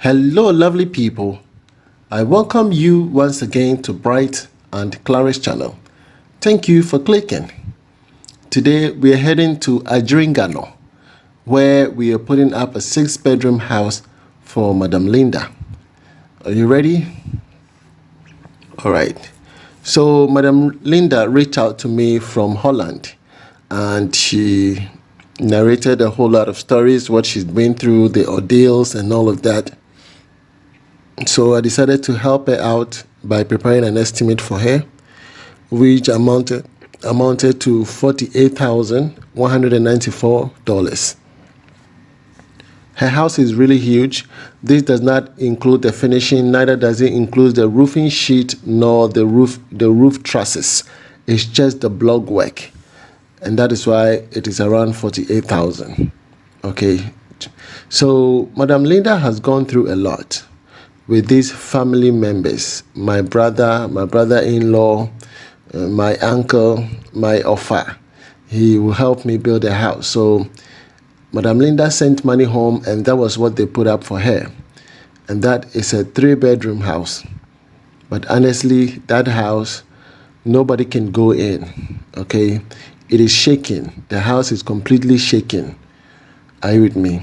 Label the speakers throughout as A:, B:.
A: Hello, lovely people. I welcome you once again to Bright and Clara's channel. Thank you for clicking. Today we are heading to Adringano, where we are putting up a 6-bedroom house for Madam Lynda. Are you ready? All right. So Madam Lynda reached out to me from Holland, and she narrated a whole lot of stories, what she's been through, the ordeals and all of that. So I decided to help her out by preparing an estimate for her, which amounted to $48,194. Her house is really huge. This does not include the finishing, neither does it include the roofing sheet nor the roof trusses. It's just the block work, and that is why it is around $48,000. Okay, so Madam Lynda has gone through a lot with these family members: my brother-in-law, my uncle, my offer. He will help me build a house. So Madam Lynda sent money home, and that was what they put up for her. And that is a 3-bedroom house. But honestly, that house, nobody can go in, okay? It is shaking. The house is completely shaking. Are you with me?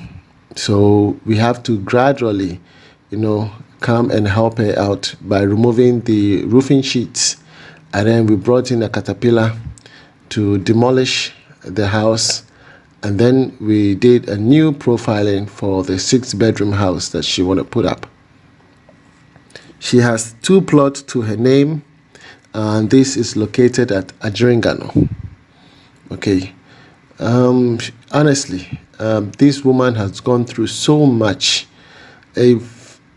A: So we have to gradually, come and help her out by removing the roofing sheets. And then we brought in a caterpillar to demolish the house. And then we did a new profiling for the 6-bedroom house that she want to put up. She has 2 plots to her name, and this is located at Adringano. Okay. Honestly, this woman has gone through so much.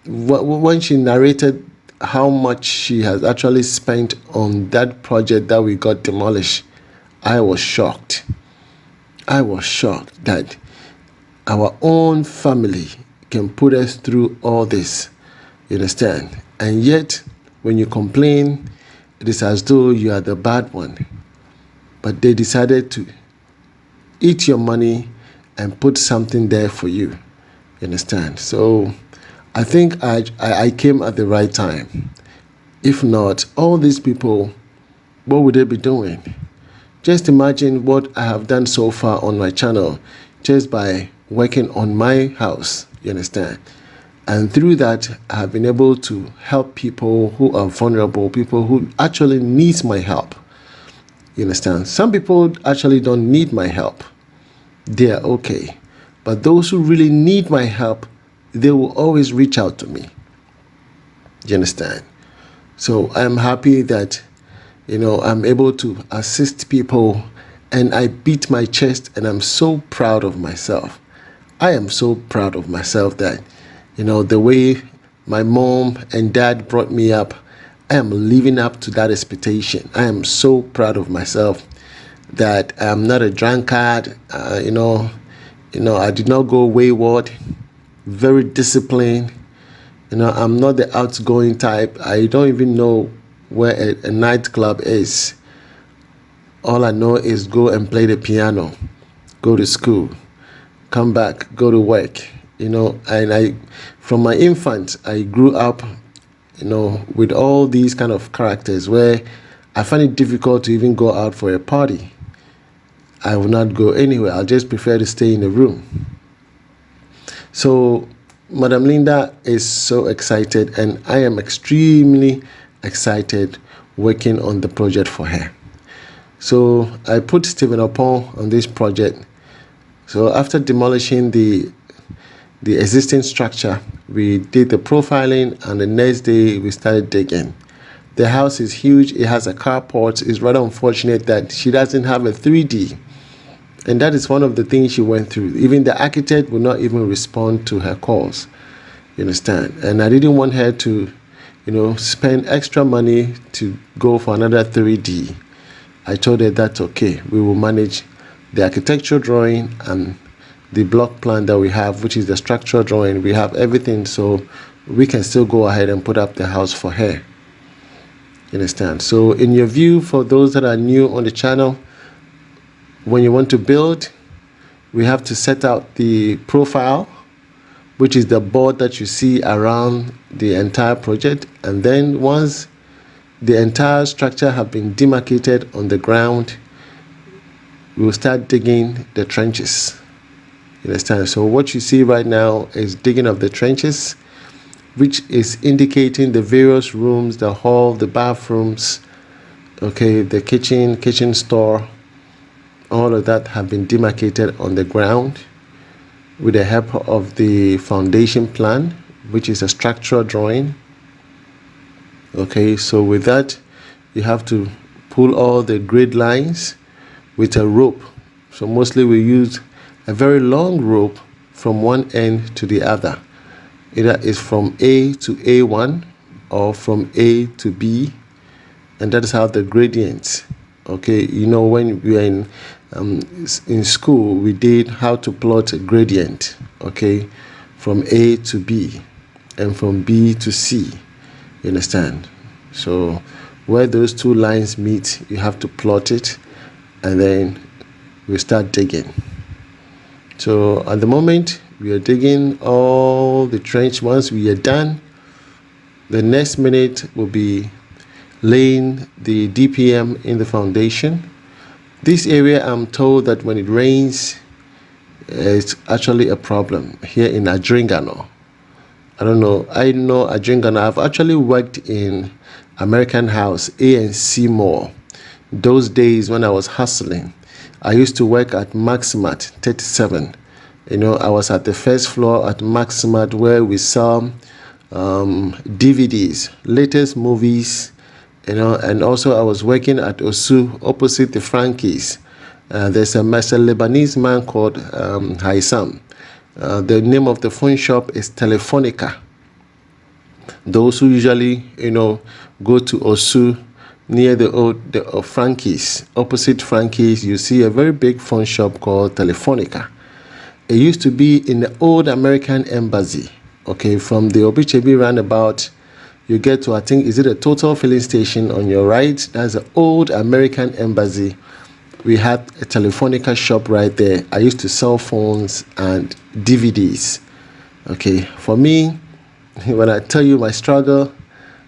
A: When she narrated how much she has actually spent on that project that we got demolished, I was shocked. I was shocked that our own family can put us through all this, you understand? And yet, when you complain, it is as though you are the bad one. But they decided to eat your money and put something there for you, you understand? So I think I came at the right time. If not, all these people, what would they be doing? Just imagine what I have done so far on my channel just by working on my house, you understand? And through that, I have been able to help people who are vulnerable, people who actually need my help. You understand? Some people actually don't need my help. They are okay. But those who really need my help, they will always reach out to me. You understand? So I'm happy that I'm able to assist people, and I beat my chest, and I'm so proud of myself. I am so proud of myself that, the way my mom and dad brought me up, I am living up to that expectation. I am so proud of myself that I'm not a drunkard. I did not go wayward, very disciplined. I'm not the outgoing type. I don't even know where a nightclub is. All I know is go and play the piano, go to school, come back, go to work. And from my infant, I grew up, with all these kind of characters where I find it difficult to even go out for a party. I will not go anywhere. I'll just prefer to stay in the room. So Madam Lynda is so excited, and I am extremely excited working on the project for her. So I put Stephen upon on this project. So after demolishing the existing structure, we did the profiling, and the next day we started digging. The house is huge. It has a carport. It's rather unfortunate that she doesn't have a 3D. And that is one of the things she went through. Even the architect would not even respond to her calls. You understand? And I didn't want her to, spend extra money to go for another 3D. I told her that's okay. We will manage the architectural drawing and the block plan that we have, which is the structural drawing. We have everything, so we can still go ahead and put up the house for her. You understand? So in your view, for those that are new on the channel, when you want to build, we have to set out the profile. which is the board that you see around the entire project. And then once the entire structure have been demarcated on the ground, we will start digging the trenches. You understand? So what you see right now is digging of the trenches, which is indicating the various rooms, the hall, the bathrooms, okay, the kitchen store, all of that have been demarcated on the ground with the help of the foundation plan, which is a structural drawing. Okay, so with that, you have to pull all the grade lines with a rope. So mostly we use a very long rope from one end to the other. Either it's from A to A1 or from A to B, and that is how the gradients. Okay, you know, when we are in school, we did how to plot a gradient. Okay, from A to B and from B to C. You understand? So where those two lines meet, you have to plot it, and then we start digging. So at the moment, we are digging all the trench. Once we are done, the next minute will be laying the DPM in the foundation. This area, I'm told that when it rains, it's actually a problem here in Adringano. I don't know. I know Adringano. I've actually worked in American House, A&C Mall. Those days when I was hustling, I used to work at Maximat 37. You know, I was at the first floor at Maximat where we saw DVDs, latest movies, you know, and also I was working at Osu opposite the Frankies. There's a Lebanese man called Haisam. The name of the phone shop is Telefonica. Those who usually, you know, go to Osu near the Frankies, opposite Frankies, you see a very big phone shop called Telefonica. It used to be in the old American embassy. Okay, from the Obichebi roundabout, you get to, I think, is it a Total filling station on your right? That's the old American embassy. We had a Telefonica shop right there. I used to sell phones and DVDs. Okay, for me, when I tell you my struggle,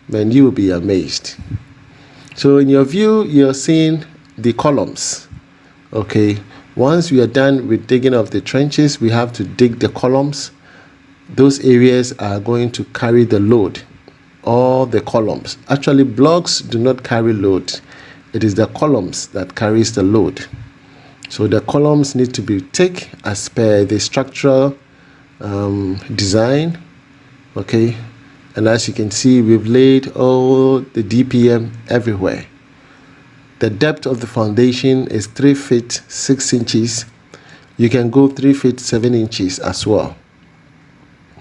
A: man, you will be amazed. So in your view, you're seeing the columns. Okay, once we are done with digging of the trenches, we have to dig the columns. Those areas are going to carry the load. All the columns. Actually, blocks do not carry load. It is the columns that carries the load. So the columns need to be thick as per the structural design. Okay, and as you can see, we've laid all the DPM everywhere. The depth of the foundation is 3 feet 6 inches. You can go 3 feet 7 inches as well.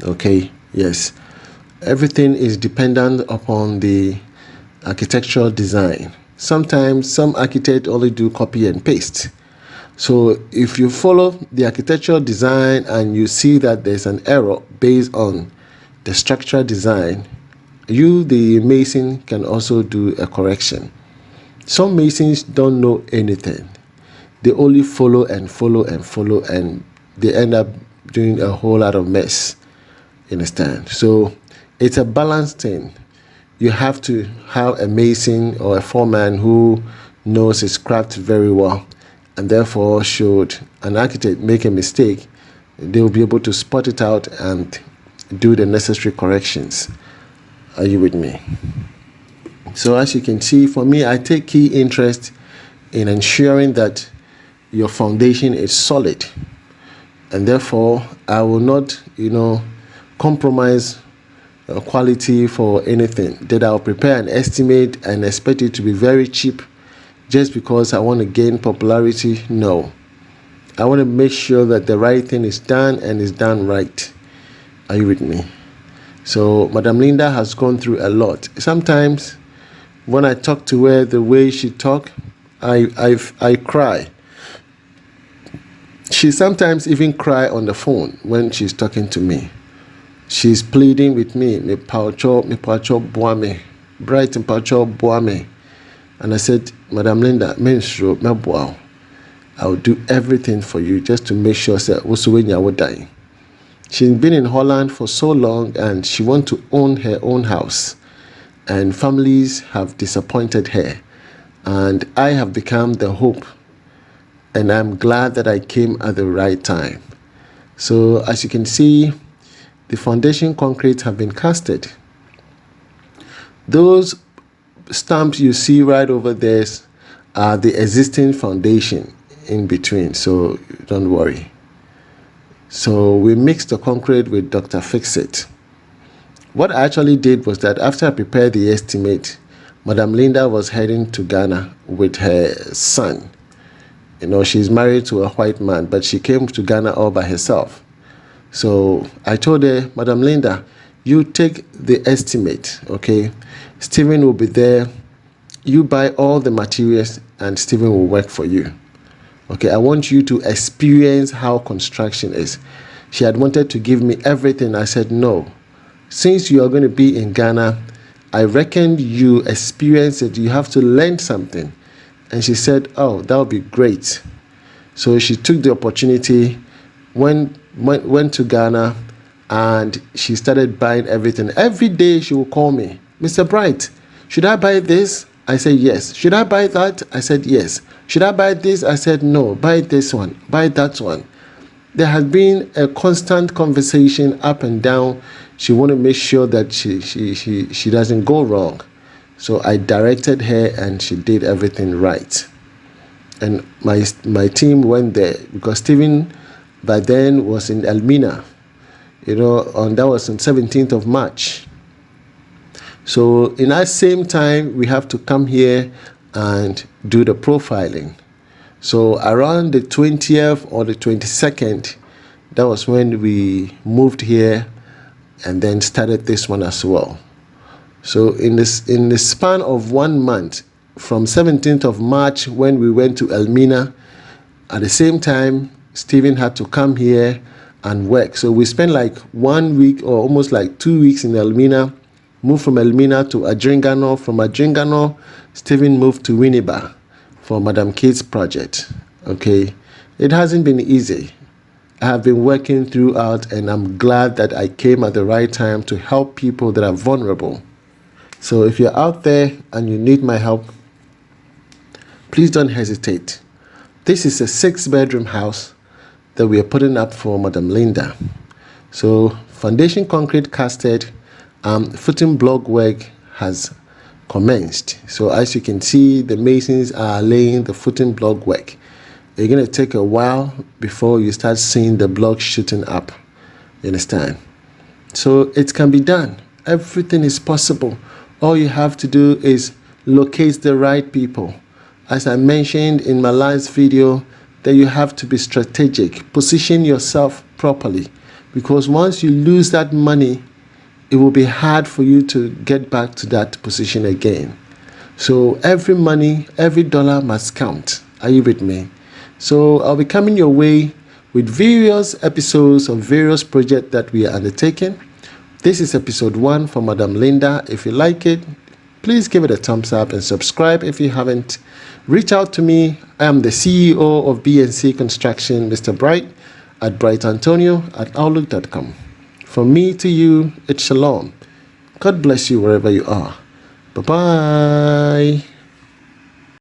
A: Okay, yes. Everything is dependent upon the architectural design. Sometimes some architects only do copy and paste. So if you follow the architectural design and you see that there's an error based on the structural design, you, the mason, can also do a correction. Some masons don't know anything. They only follow and follow and follow, and they end up doing a whole lot of mess. You understand? So it's a balanced thing. You have to have a mason or a foreman who knows his craft very well, and therefore should an architect make a mistake, they will be able to spot it out and do the necessary corrections. Are you with me? So as you can see, for me, I take key interest in ensuring that your foundation is solid, and therefore I will not, compromise quality for anything. That I'll prepare an estimate and expect it to be very cheap just because I want to gain popularity. No, I want to make sure that the right thing is done and is done right. Are you with me? So Madam Lynda has gone through a lot. Sometimes when I talk to her, the way she talk, I cry. She sometimes even cry on the phone when she's talking to me. She's pleading with me, me paucho boame, bright and paucho boame. And I said, Madam Lynda, menstro, me boao. I'll do everything for you just to make sure that also when you are dying. She's been in Holland for so long and she wants to own her own house. And families have disappointed her. And I have become the hope. And I'm glad that I came at the right time. So as you can see, the foundation concrete have been casted. Those stumps you see right over there are the existing foundation in between, so don't worry. So we mixed the concrete with Dr. Fix-It. What I actually did was that after I prepared the estimate, Madam Lynda was heading to Ghana with her son. You know, she's married to a white man, but she came to Ghana all by herself. So I told her, Madam Lynda, you take the estimate, okay? Stephen will be there. You buy all the materials and Stephen will work for you. Okay, I want you to experience how construction is. She had wanted to give me everything. I said, no. Since you are going to be in Ghana, I reckon you experience it. You have to learn something. And she said, oh, that would be great. So she took the opportunity, went to Ghana, and she started buying everything. Every day she will call me, Mr. Bright, should I buy this? I said, yes. Should I buy that? I said, yes. Should I buy this? I said, no. Buy this one. Buy that one. There has been a constant conversation up and down. She want to make sure that she doesn't go wrong. So I directed her and she did everything right. And my team went there because Stephen by then was in Elmina. You know, and that was on 17th of March. So in that same time, we have to come here and do the profiling. So around the 20th or the 22nd, that was when we moved here and then started this one as well. So in the span of 1 month, from 17th of March when we went to Elmina, at the same time, Stephen had to come here and work. So we spent like 1 week or almost like 2 weeks in Elmina, moved from Elmina to Adringano. From Adringano, Stephen moved to Winneba for Madam Kate's project. Okay, it hasn't been easy. I have been working throughout and I'm glad that I came at the right time to help people that are vulnerable. So if you're out there and you need my help, please don't hesitate. This is a 6-bedroom house that we are putting up for Madam Lynda. So foundation concrete casted, footing block work has commenced. So as you can see, the masons are laying the footing block work. It's going to take a while before you start seeing the block shooting up. You understand? So it can be done. Everything is possible. All you have to do is locate the right people. As I mentioned in my last video, that you have to be strategic. Position yourself properly. Because once you lose that money, it will be hard for you to get back to that position again. So every money, every dollar must count. Are you with me? So I'll be coming your way with various episodes of various projects that we are undertaking. This is episode 1 for Madam Lynda. If you like it, please give it a thumbs up and subscribe if you haven't. Reach out to me. I am the CEO of B&C Construction, Mr. Bright, at brightantonio@outlook.com. From me to you, it's shalom. God bless you wherever you are. Bye-bye.